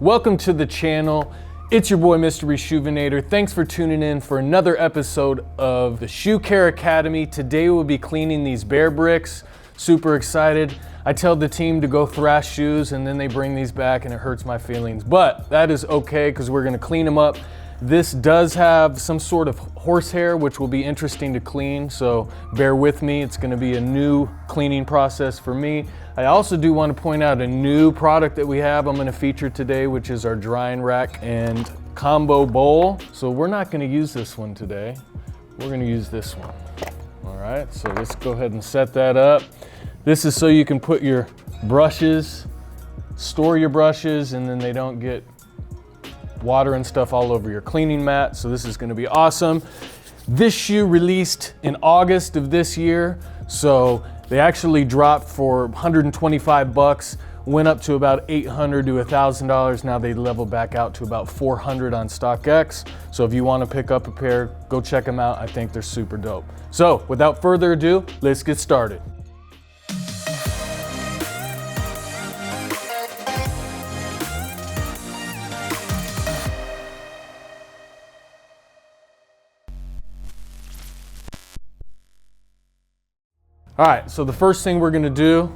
Welcome to the channel. It's your boy, Mr. Reshoevn8r. Thanks for tuning in for another episode of the Shoe Care Academy. Today we'll be cleaning these rBricks. Super excited. I tell the team to go thrash shoes and then they bring these back and it hurts my feelings. But that is okay because we're gonna clean them up. This does have some sort of horsehair, which will be interesting to clean, so bear with me. It's gonna be a new cleaning process for me. I also do want to point out a new product that we have I'm gonna feature today, which is our drying rack and combo bowl. So we're not gonna use this one today. We're gonna use this one. All right, so let's go ahead and set that up. This is so you can put your brushes, store your brushes, and then they don't get water and stuff all over your cleaning mat. So this is gonna be awesome. This shoe released in August of this year. So they actually dropped for 125 bucks, went up to about $800 to $1,000. Now they leveled back out to about 400 on StockX. So if you wanna pick up a pair, go check them out. I think they're super dope. So without further ado, let's get started. All right, so the first thing we're gonna do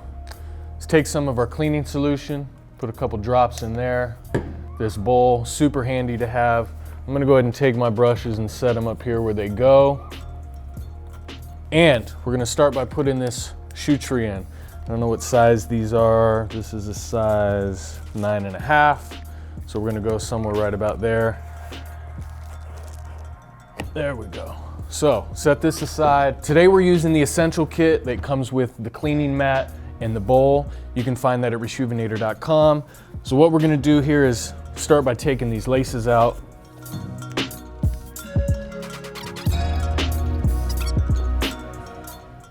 is take some of our cleaning solution, put a couple drops in there. This bowl, super handy to have. I'm gonna go ahead and take my brushes and set them up here where they go. And we're gonna start by putting this shoe tree in. I don't know what size these are. This is a size 9.5. So we're gonna go somewhere right about there. There we go. So set this aside. Today we're using the essential kit that comes with the cleaning mat and the bowl. You can find that at Reshoevn8r.com. So what we're gonna do here is start by taking these laces out.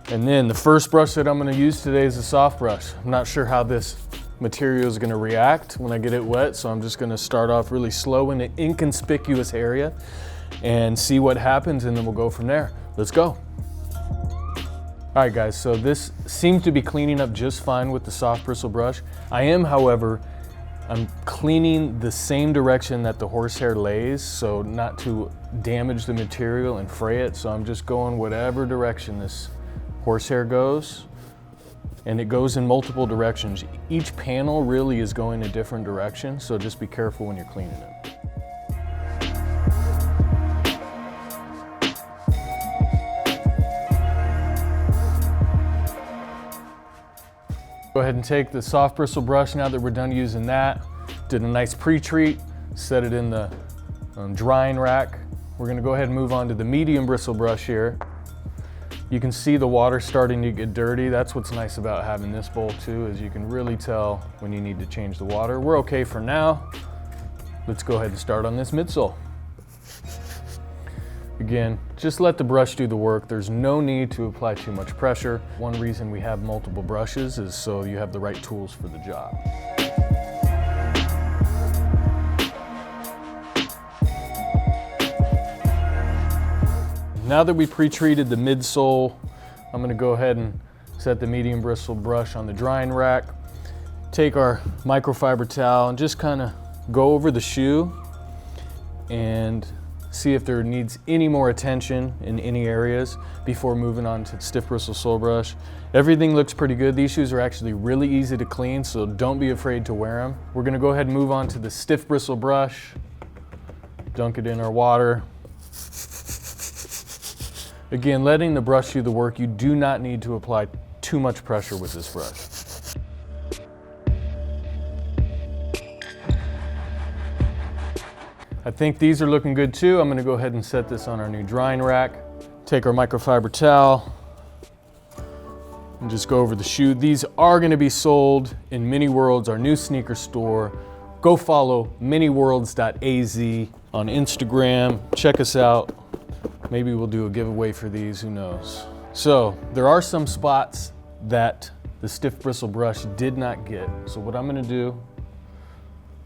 And then the first brush that I'm gonna use today is a soft brush. I'm not sure how this material is gonna react when I get it wet, so I'm just gonna start off really slow in an inconspicuous area and see what happens, and then we'll go from there. Let's go. All right guys, so this seems to be cleaning up just fine with the soft bristle brush. However, I'm cleaning the same direction that the horsehair lays, so not to damage the material and fray it. So I'm just going whatever direction this horsehair goes, and it goes in multiple directions. Each panel really is going a different direction, so just be careful when you're cleaning it. Go ahead and take the soft bristle brush now that we're done using that. Did a nice pre-treat, set it in the drying rack. We're gonna go ahead and move on to the medium bristle brush here. You can see the water starting to get dirty. That's what's nice about having this bowl too, is you can really tell when you need to change the water. We're okay for now. Let's go ahead and start on this midsole. Again, just let the brush do the work. There's no need to apply too much pressure. One reason we have multiple brushes is so you have the right tools for the job. Now that we pre-treated the midsole, I'm gonna go ahead and set the medium bristle brush on the drying rack. Take our microfiber towel and just kind of go over the shoe and see if there needs any more attention in any areas before moving on to the stiff bristle sole brush. Everything looks pretty good. These shoes are actually really easy to clean, so don't be afraid to wear them. We're gonna go ahead and move on to the stiff bristle brush. Dunk it in our water. Again, letting the brush do the work. You do not need to apply too much pressure with this brush. I think these are looking good too. I'm gonna go ahead and set this on our new drying rack. Take our microfiber towel and just go over the shoe. These are gonna be sold in Mini Worlds, our new sneaker store. Go follow miniworlds.az on Instagram. Check us out. Maybe we'll do a giveaway for these, who knows. So there are some spots that the stiff bristle brush did not get. So what I'm gonna do,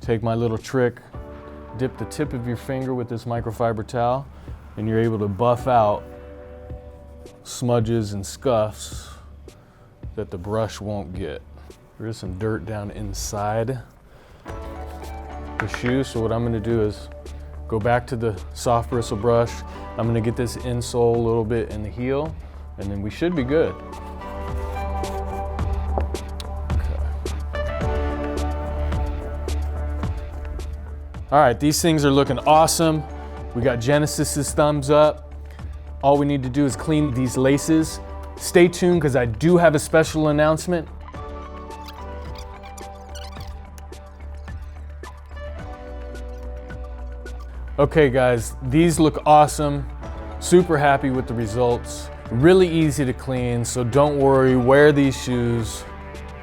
take my little trick, dip the tip of your finger with this microfiber towel, and you're able to buff out smudges and scuffs that the brush won't get. There is some dirt down inside. the shoe. So what I'm gonna do is go back to the soft bristle brush. I'm gonna get this insole a little bit in the heel, and then we should be good. All right, these things are looking awesome. We got Genesis's thumbs up. All we need to do is clean these laces. Stay tuned, because I do have a special announcement. Okay guys, these look awesome. Super happy with the results. Really easy to clean, so don't worry, wear these shoes.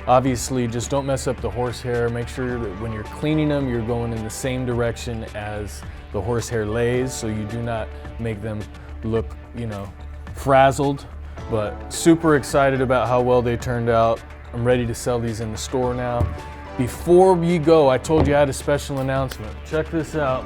Obviously, just don't mess up the horsehair. Make sure that when you're cleaning them, you're going in the same direction as the horsehair lays, so you do not make them look, you know, frazzled. But super excited about how well they turned out. I'm ready to sell these in the store now. Before we go, I told you I had a special announcement. Check this out.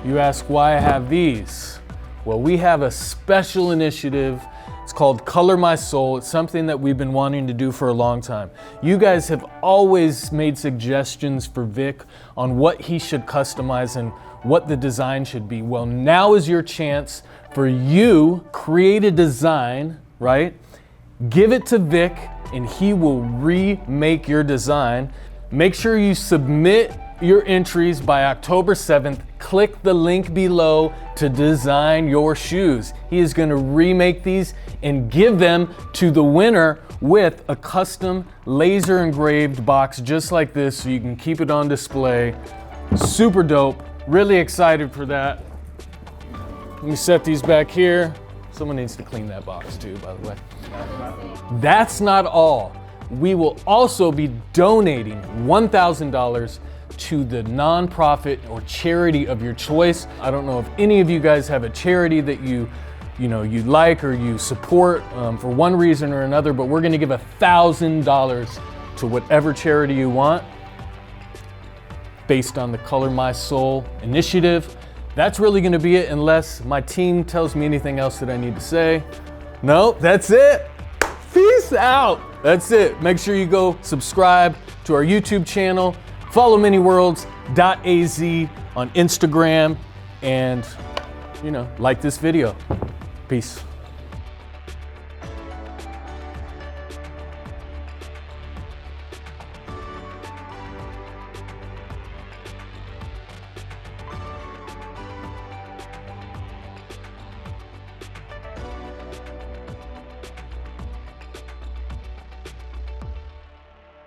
You ask why I have these. Well, we have a special initiative. It's called Color My Soul. It's something that we've been wanting to do for a long time. You guys have always made suggestions for Vic on what he should customize and what the design should be. Well, now is your chance for you. Create a design, right? Give it to Vic and he will remake your design. Make sure you submit your entries by October 7th. Click the link below to design your shoes. He is going to remake these and give them to the winner with a custom laser engraved box just like this, so you can keep it on display. Super dope. Really excited for that. Let me set these back here. Someone needs to clean that box too, by the way. That's not all. We will also be donating $1,000 to the nonprofit or charity of your choice. I don't know if any of you guys have a charity that you like or you support for one reason or another, but we're gonna give $1,000 to whatever charity you want based on the Color My Soul initiative. That's really gonna be it, unless my team tells me anything else that I need to say. No, that's it. Peace out. That's it. Make sure you go subscribe to our YouTube channel. Follow miniworlds.az on Instagram, and like this video. Peace.